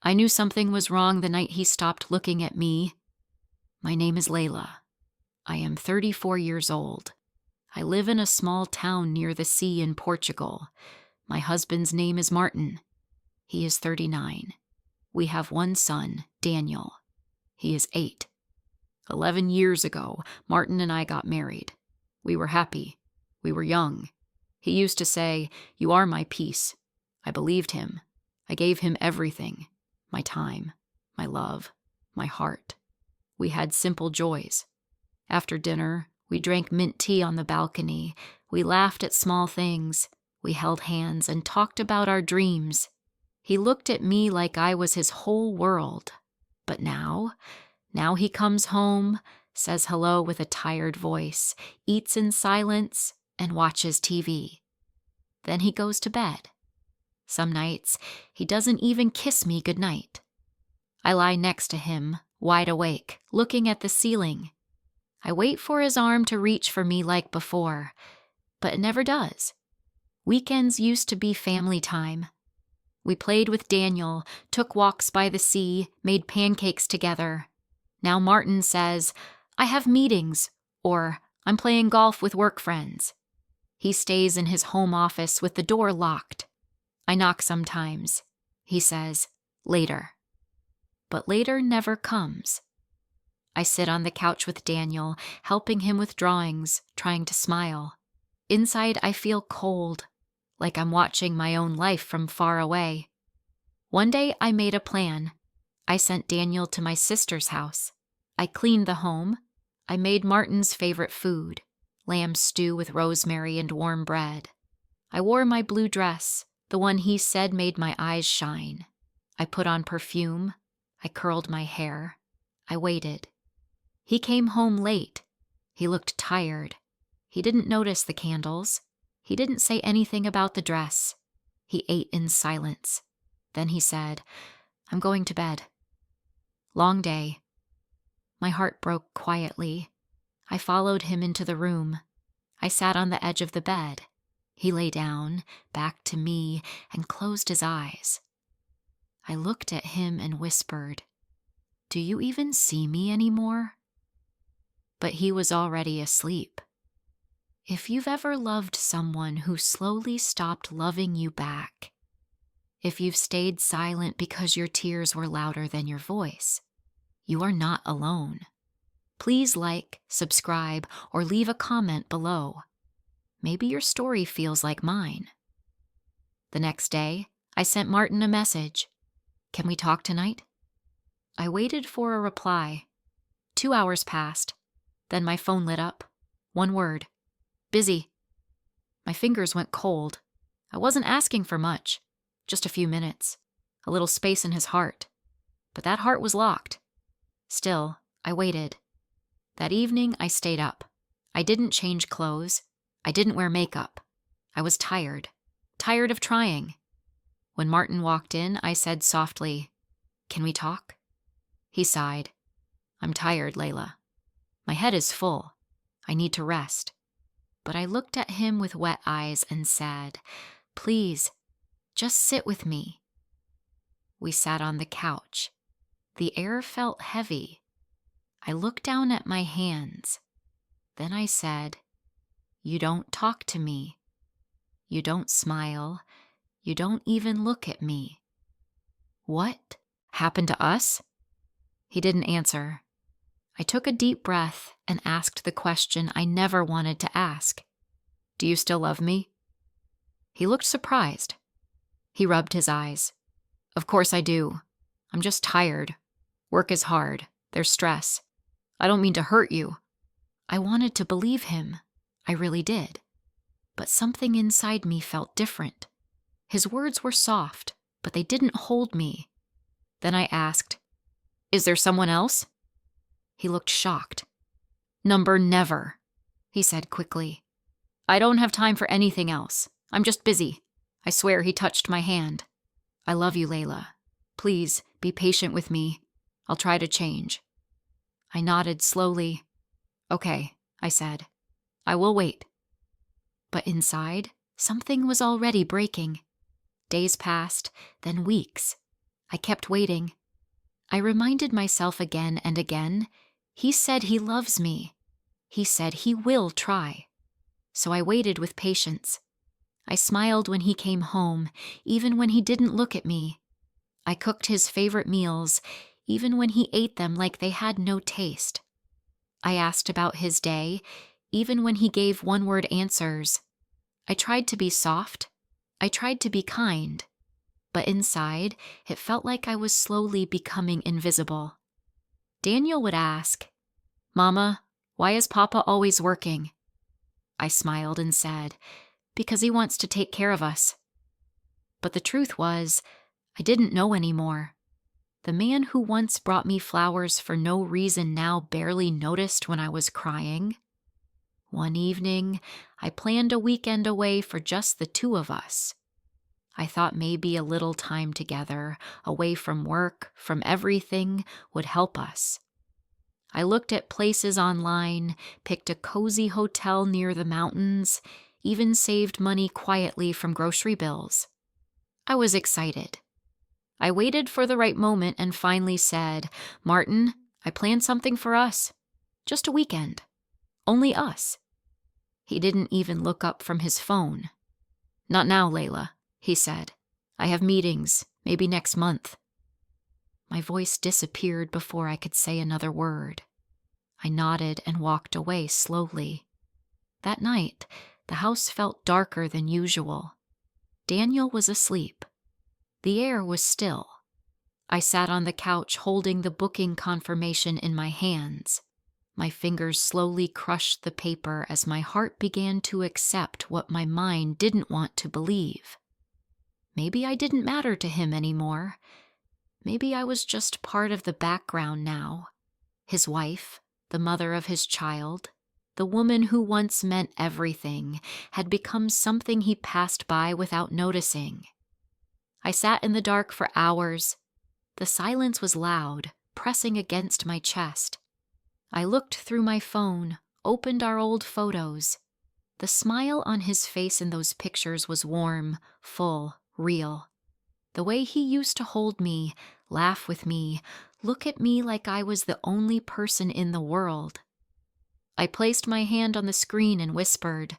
I knew something was wrong the night he stopped looking at me. My name is Layla. I am 34 years old. I live in a small town near the sea in Portugal. My husband's name is Martin. He is 39. We have one son, Daniel. He is 8. 11 years ago, Martin and I got married. We were happy. We were young. He used to say, "You are my peace." I believed him. I gave him everything. My time, my love, my heart. We had simple joys. After dinner, we drank mint tea on the balcony. We laughed at small things. We held hands and talked about our dreams. He looked at me like I was his whole world. But now he comes home, says hello with a tired voice, eats in silence, and watches TV. Then he goes to bed. Some nights, he doesn't even kiss me goodnight. I lie next to him, wide awake, looking at the ceiling. I wait for his arm to reach for me like before, but it never does. Weekends used to be family time. We played with Daniel, took walks by the sea, made pancakes together. Now Martin says, "I have meetings," or "I'm playing golf with work friends." He stays in his home office with the door locked. I knock sometimes. He says, "Later." But later never comes. I sit on the couch with Daniel, helping him with drawings, trying to smile. Inside I feel cold, like I'm watching my own life from far away. One day I made a plan. I sent Daniel to my sister's house. I cleaned the home. I made Martin's favorite food, lamb stew with rosemary and warm bread. I wore my blue dress, the one he said made my eyes shine. I put on perfume. I curled my hair. I waited. He came home late. He looked tired. He didn't notice the candles. He didn't say anything about the dress. He ate in silence. Then he said, "I'm going to bed." Long day. My heart broke quietly. I followed him into the room. I sat on the edge of the bed. He lay down, back to me, and closed his eyes. I looked at him and whispered, "Do you even see me anymore?" But he was already asleep. If you've ever loved someone who slowly stopped loving you back, if you've stayed silent because your tears were louder than your voice, you are not alone. Please like, subscribe, or leave a comment below. Maybe your story feels like mine. The next day, I sent Martin a message. "Can we talk tonight?" I waited for a reply. 2 hours passed. Then my phone lit up. One word. "Busy." My fingers went cold. I wasn't asking for much. Just a few minutes. A little space in his heart. But that heart was locked. Still, I waited. That evening, I stayed up. I didn't change clothes. I didn't wear makeup. I was tired. Tired of trying. When Martin walked in, I said softly, "Can we talk?" He sighed. "I'm tired, Layla. My head is full. I need to rest." But I looked at him with wet eyes and said, "Please, just sit with me." We sat on the couch. The air felt heavy. I looked down at my hands. Then I said, "You don't talk to me. You don't smile. You don't even look at me. What happened to us?" He didn't answer. I took a deep breath and asked the question I never wanted to ask. "Do you still love me?" He looked surprised. He rubbed his eyes. "Of course I do. I'm just tired. Work is hard. There's stress. I don't mean to hurt you." I wanted to believe him. I really did. But something inside me felt different. His words were soft, but they didn't hold me. Then I asked, "Is there someone else?" He looked shocked. "Number never," he said quickly. "I don't have time for anything else. I'm just busy." I swear he touched my hand. "I love you, Layla. Please be patient with me. I'll try to change." I nodded slowly. "Okay," I said. "I will wait." But inside, something was already breaking. Days passed, then weeks. I kept waiting. I reminded myself again and again, he said he loves me. He said he will try. So I waited with patience. I smiled when he came home, even when he didn't look at me. I cooked his favorite meals, even when he ate them like they had no taste. I asked about his day, even when he gave one-word answers. I tried to be soft. I tried to be kind. But inside, it felt like I was slowly becoming invisible. Daniel would ask, "Mama, why is Papa always working?" I smiled and said, "Because he wants to take care of us." But the truth was, I didn't know anymore. The man who once brought me flowers for no reason now barely noticed when I was crying. One evening, I planned a weekend away for just the two of us. I thought maybe a little time together, away from work, from everything, would help us. I looked at places online, picked a cozy hotel near the mountains, even saved money quietly from grocery bills. I was excited. I waited for the right moment and finally said, "Martin, I planned something for us. Just a weekend. Only us." He didn't even look up from his phone. "Not now, Layla," he said. "I have meetings, maybe next month." My voice disappeared before I could say another word. I nodded and walked away slowly. That night, the house felt darker than usual. Daniel was asleep. The air was still. I sat on the couch holding the booking confirmation in my hands. My fingers slowly crushed the paper as my heart began to accept what my mind didn't want to believe. Maybe I didn't matter to him anymore. Maybe I was just part of the background now. His wife, the mother of his child, the woman who once meant everything, had become something he passed by without noticing. I sat in the dark for hours. The silence was loud, pressing against my chest. I looked through my phone, opened our old photos. The smile on his face in those pictures was warm, full, real. The way he used to hold me, laugh with me, look at me like I was the only person in the world. I placed my hand on the screen and whispered,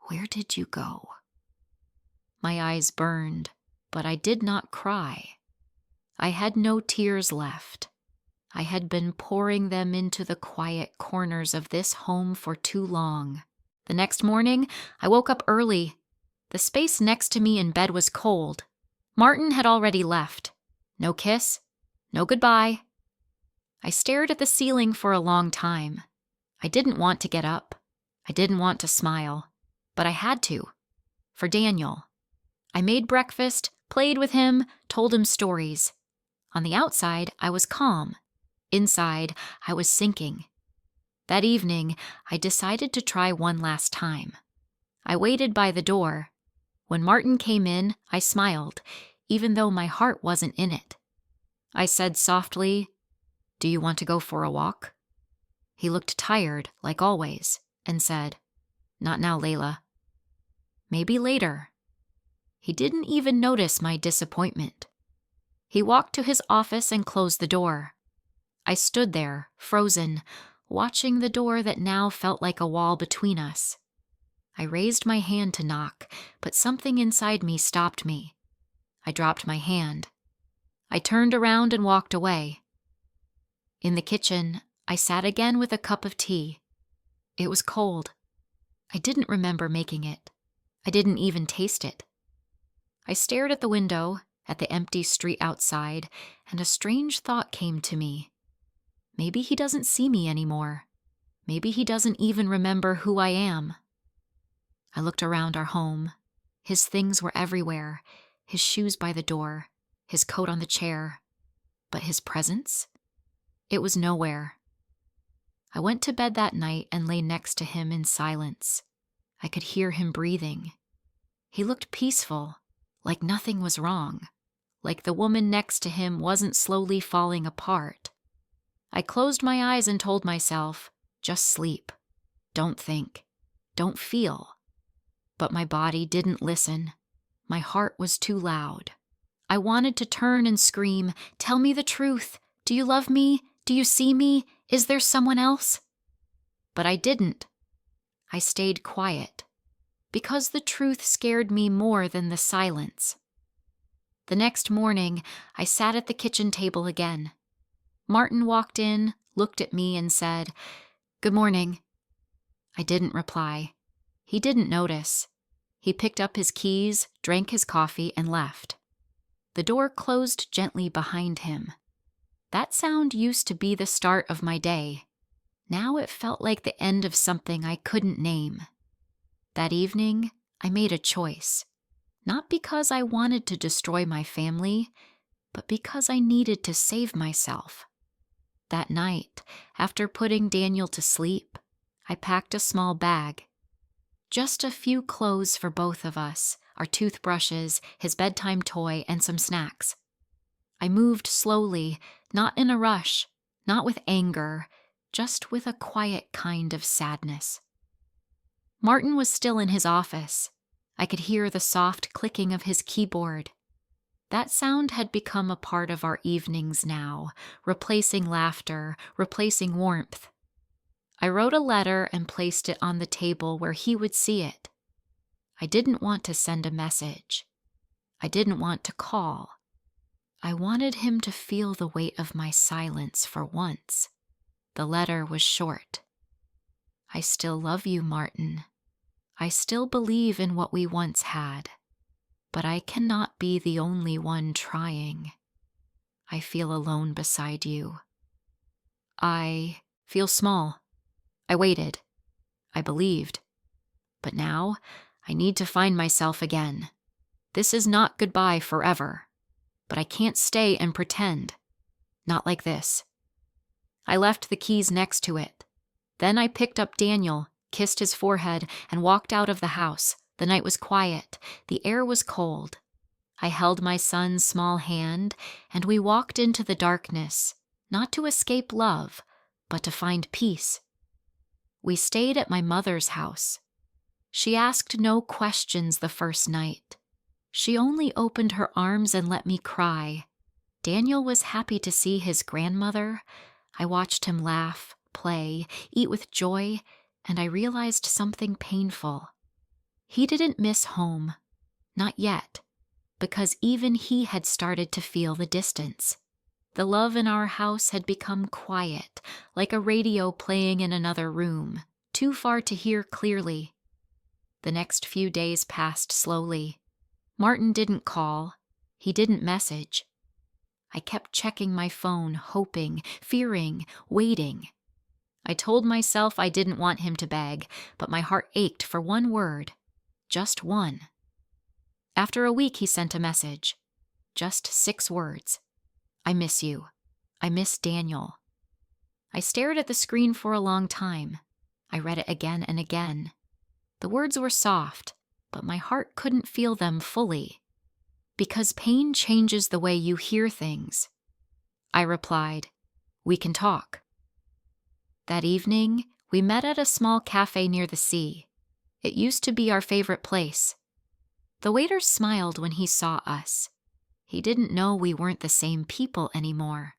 "Where did you go?" My eyes burned, but I did not cry. I had no tears left. I had been pouring them into the quiet corners of this home for too long. The next morning, I woke up early. The space next to me in bed was cold. Martin had already left. No kiss, no goodbye. I stared at the ceiling for a long time. I didn't want to get up. I didn't want to smile. But I had to. For Daniel. I made breakfast, played with him, told him stories. On the outside, I was calm. Inside, I was sinking. That evening, I decided to try one last time. I waited by the door. When Martin came in, I smiled, even though my heart wasn't in it. I said softly, "Do you want to go for a walk?" He looked tired, like always, and said, "Not now, Layla." "Maybe later." He didn't even notice my disappointment. He walked to his office and closed the door. I stood there, frozen, watching the door that now felt like a wall between us. I raised my hand to knock, but something inside me stopped me. I dropped my hand. I turned around and walked away. In the kitchen, I sat again with a cup of tea. It was cold. I didn't remember making it. I didn't even taste it. I stared at the window, at the empty street outside, and a strange thought came to me. Maybe he doesn't see me anymore. Maybe he doesn't even remember who I am. I looked around our home. His things were everywhere. His shoes by the door, his coat on the chair. But his presence? It was nowhere. I went to bed that night and lay next to him in silence. I could hear him breathing. He looked peaceful, like nothing was wrong, like the woman next to him wasn't slowly falling apart. I closed my eyes and told myself, just sleep. Don't think. Don't feel. But my body didn't listen. My heart was too loud. I wanted to turn and scream, "Tell me the truth. Do you love me? Do you see me? Is there someone else?" But I didn't. I stayed quiet, because the truth scared me more than the silence. The next morning, I sat at the kitchen table again. Martin walked in, looked at me, and said, "Good morning." I didn't reply. He didn't notice. He picked up his keys, drank his coffee, and left. The door closed gently behind him. That sound used to be the start of my day. Now it felt like the end of something I couldn't name. That evening, I made a choice. Not because I wanted to destroy my family, but because I needed to save myself. That night, after putting Daniel to sleep, I packed a small bag. Just a few clothes for both of us, our toothbrushes, his bedtime toy, and some snacks. I moved slowly, not in a rush, not with anger, just with a quiet kind of sadness. Martin was still in his office. I could hear the soft clicking of his keyboard. That sound had become a part of our evenings now, replacing laughter, replacing warmth. I wrote a letter and placed it on the table where he would see it. I didn't want to send a message. I didn't want to call. I wanted him to feel the weight of my silence for once. The letter was short. "I still love you, Martin. I still believe in what we once had. But I cannot be the only one trying. I feel alone beside you. I feel small. I waited. I believed. But now, I need to find myself again. This is not goodbye forever. But I can't stay and pretend. Not like this." I left the keys next to it. Then I picked up Daniel, kissed his forehead, and walked out of the house. The night was quiet. The air was cold. I held my son's small hand, and we walked into the darkness, not to escape love, but to find peace. We stayed at my mother's house. She asked no questions the first night. She only opened her arms and let me cry. Daniel was happy to see his grandmother. I watched him laugh, play, eat with joy, and I realized something painful. He didn't miss home. Not yet. Because even he had started to feel the distance. The love in our house had become quiet, like a radio playing in another room, too far to hear clearly. The next few days passed slowly. Martin didn't call. He didn't message. I kept checking my phone, hoping, fearing, waiting. I told myself I didn't want him to beg, but my heart ached for one word. Just one. After a week, he sent a message. Just 6 words. "I miss you. I miss Daniel." I stared at the screen for a long time. I read it again and again. The words were soft, but my heart couldn't feel them fully. Because pain changes the way you hear things. I replied, "We can talk." That evening, we met at a small cafe near the sea. It used to be our favorite place. The waiter smiled when he saw us. He didn't know we weren't the same people anymore.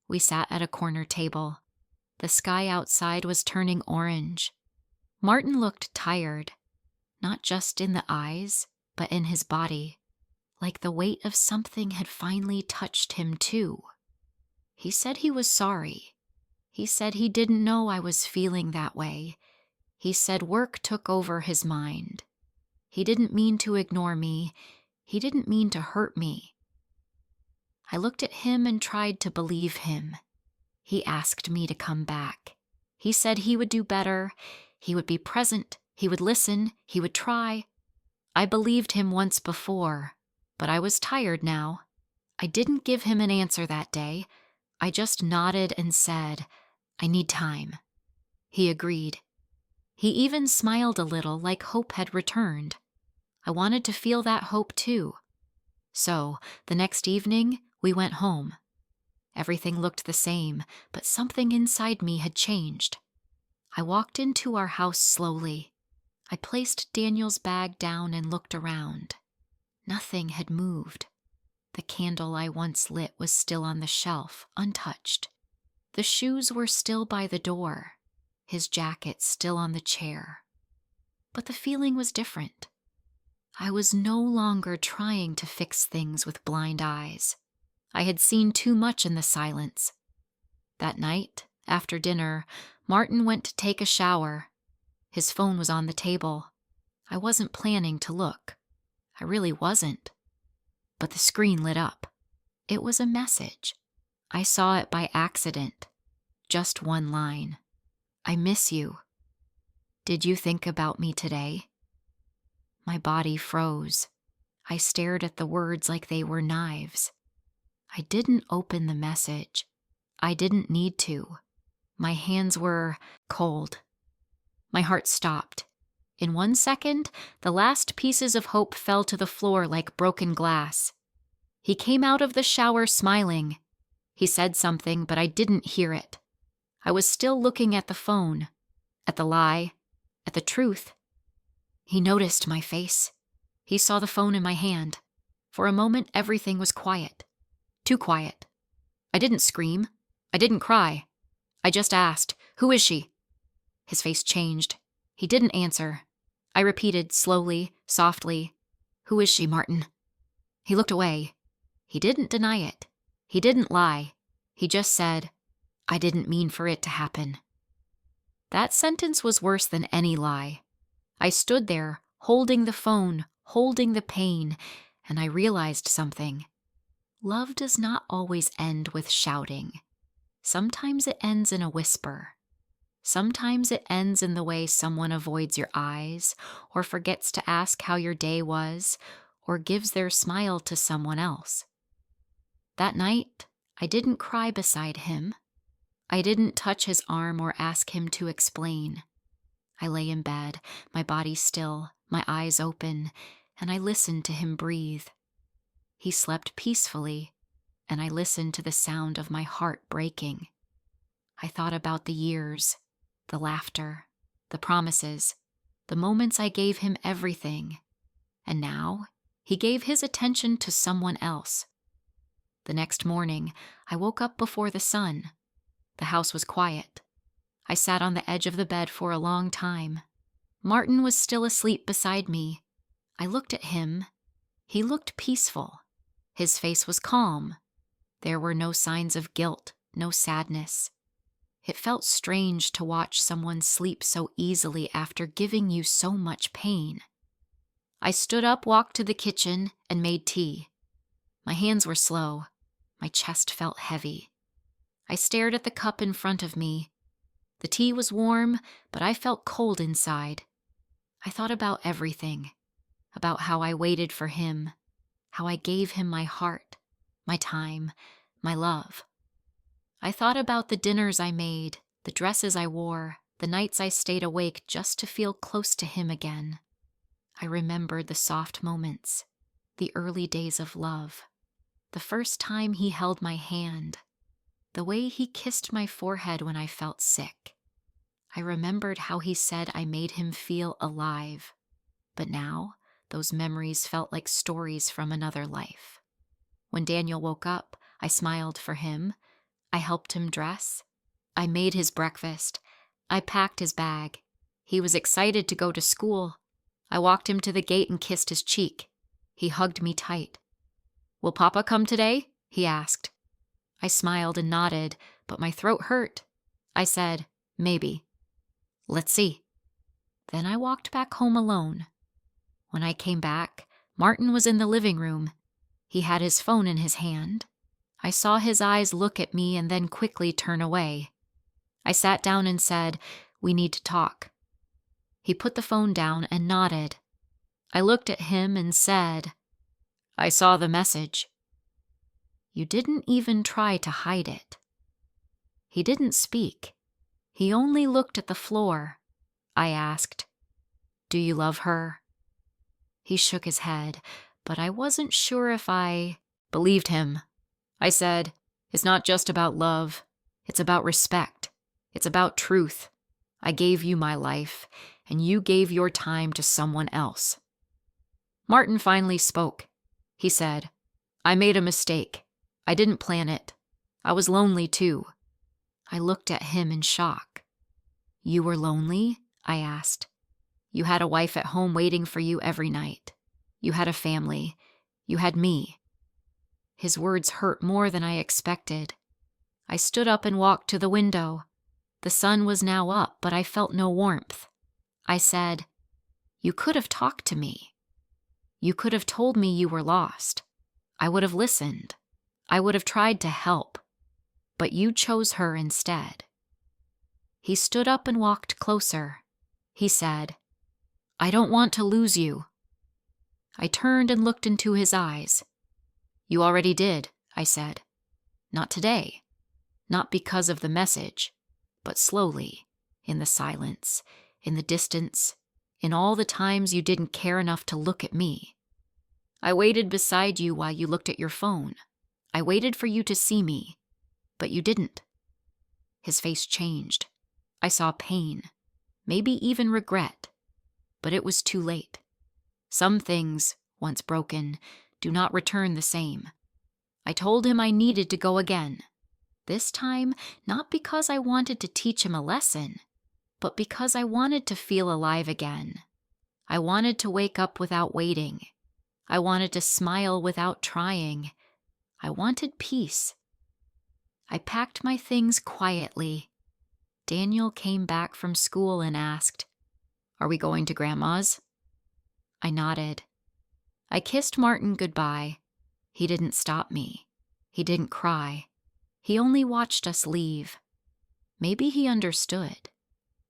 We sat at a corner table. The sky outside was turning orange. Martin looked tired, not just in the eyes, but in his body, like the weight of something had finally touched him too. He said he was sorry. He said he didn't know I was feeling that way. He said work took over his mind. He didn't mean to ignore me. He didn't mean to hurt me. I looked at him and tried to believe him. He asked me to come back. He said he would do better. He would be present. He would listen. He would try. I believed him once before, but I was tired now. I didn't give him an answer that day. I just nodded and said, "I need time." He agreed. He even smiled a little, like hope had returned. I wanted to feel that hope too. So, the next evening, we went home. Everything looked the same, but something inside me had changed. I walked into our house slowly. I placed Daniel's bag down and looked around. Nothing had moved. The candle I once lit was still on the shelf, untouched. The shoes were still by the door, his jacket still on the chair. But the feeling was different. I was no longer trying to fix things with blind eyes. I had seen too much in the silence. That night, after dinner, Martin went to take a shower. His phone was on the table. I wasn't planning to look. I really wasn't. But the screen lit up. It was a message. I saw it by accident. Just one line. I miss you. Did you think about me today? My body froze. I stared at the words like they were knives. I didn't open the message. I didn't need to. My hands were cold. My heart stopped. In 1 second, the last pieces of hope fell to the floor like broken glass. He came out of the shower smiling. He said something, but I didn't hear it. I was still looking at the phone, at the lie, at the truth. He noticed my face. He saw the phone in my hand. For a moment, everything was quiet. Too quiet. I didn't scream. I didn't cry. I just asked, "Who is she?" His face changed. He didn't answer. I repeated slowly, softly, "Who is she, Martin?" He looked away. He didn't deny it. He didn't lie. He just said, "I didn't mean for it to happen." That sentence was worse than any lie. I stood there, holding the phone, holding the pain, and I realized something. Love does not always end with shouting. Sometimes it ends in a whisper. Sometimes it ends in the way someone avoids your eyes, or forgets to ask how your day was, or gives their smile to someone else. That night, I didn't cry beside him. I didn't touch his arm or ask him to explain. I lay in bed, my body still, my eyes open, and I listened to him breathe. He slept peacefully, and I listened to the sound of my heart breaking. I thought about the years, the laughter, the promises, the moments I gave him everything, and now he gave his attention to someone else. The next morning, I woke up before the sun. The house was quiet. I sat on the edge of the bed for a long time. Martin was still asleep beside me. I looked at him. He looked peaceful. His face was calm. There were no signs of guilt, no sadness. It felt strange to watch someone sleep so easily after giving you so much pain. I stood up, walked to the kitchen, and made tea. My hands were slow. My chest felt heavy. I stared at the cup in front of me. The tea was warm, but I felt cold inside. I thought about everything, about how I waited for him, how I gave him my heart, my time, my love. I thought about the dinners I made, the dresses I wore, the nights I stayed awake just to feel close to him again. I remembered the soft moments, the early days of love, the first time he held my hand, the way he kissed my forehead when I felt sick. I remembered how he said I made him feel alive, but now those memories felt like stories from another life. When Daniel woke up, I smiled for him. I helped him dress. I made his breakfast. I packed his bag. He was excited to go to school. I walked him to the gate and kissed his cheek. He hugged me tight. "Will Papa come today?" he asked. I smiled and nodded, but my throat hurt. I said, "Maybe. Let's see." Then I walked back home alone. When I came back, Martin was in the living room. He had his phone in his hand. I saw his eyes look at me and then quickly turn away. I sat down and said, "We need to talk." He put the phone down and nodded. I looked at him and said, "I saw the message." "You didn't even try to hide it." He didn't speak. He only looked at the floor. I asked, "Do you love her?" He shook his head, but I wasn't sure if I believed him. I said, "It's not just about love. It's about respect. It's about truth. I gave you my life, and you gave your time to someone else." Martin finally spoke. He said, I made a mistake. I didn't plan it. I was lonely too. I looked at him in shock. You were lonely? I asked. You had a wife at home waiting for you every night. You had a family. You had me. His words hurt more than I expected. I stood up and walked to the window. The sun was now up, but I felt no warmth. I said, "You could have talked to me. You could have told me you were lost. I would have listened. I would have tried to help. But you chose her instead." He stood up and walked closer. He said, "I don't want to lose you." I turned and looked into his eyes. "You already did," I said. "Not today. Not because of the message, but slowly, in the silence, in the distance, in all the times you didn't care enough to look at me. I waited beside you while you looked at your phone. I waited for you to see me, but you didn't." His face changed. I saw pain, maybe even regret, but it was too late. Some things, once broken, do not return the same. I told him I needed to go again. This time, not because I wanted to teach him a lesson, but because I wanted to feel alive again. I wanted to wake up without waiting. I wanted to smile without trying. I wanted peace. I packed my things quietly. Daniel came back from school and asked, "Are we going to Grandma's?" I nodded. I kissed Martin goodbye. He didn't stop me. He didn't cry. He only watched us leave. Maybe he understood.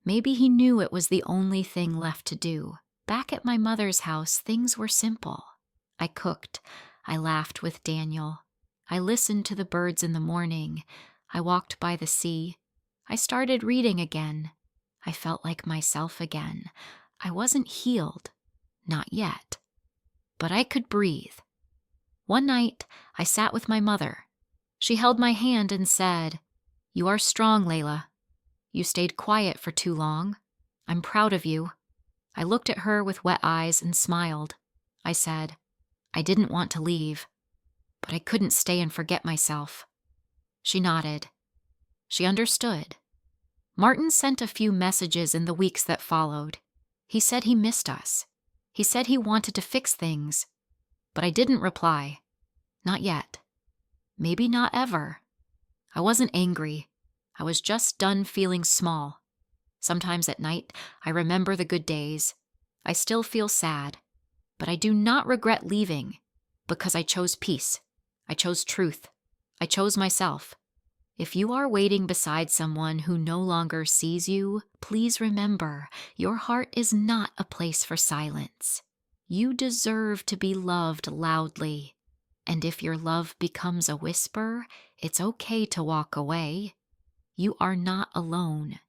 Maybe he knew it was the only thing left to do. Back at my mother's house, things were simple. I cooked. I laughed with Daniel. I listened to the birds in the morning. I walked by the sea. I started reading again. I felt like myself again. I wasn't healed. Not yet. But I could breathe. One night, I sat with my mother. She held my hand and said, "You are strong, Layla. You stayed quiet for too long. I'm proud of you." I looked at her with wet eyes and smiled. I said, "I didn't want to leave, but I couldn't stay and forget myself." She nodded. She understood. Martin sent a few messages in the weeks that followed. He said he missed us. He said he wanted to fix things. But I didn't reply. Not yet. Maybe not ever. I wasn't angry. I was just done feeling small. Sometimes at night, I remember the good days. I still feel sad. But I do not regret leaving, because I chose peace. I chose truth. I chose myself. If you are waiting beside someone who no longer sees you, please remember, your heart is not a place for silence. You deserve to be loved loudly. And if your love becomes a whisper, it's okay to walk away. You are not alone.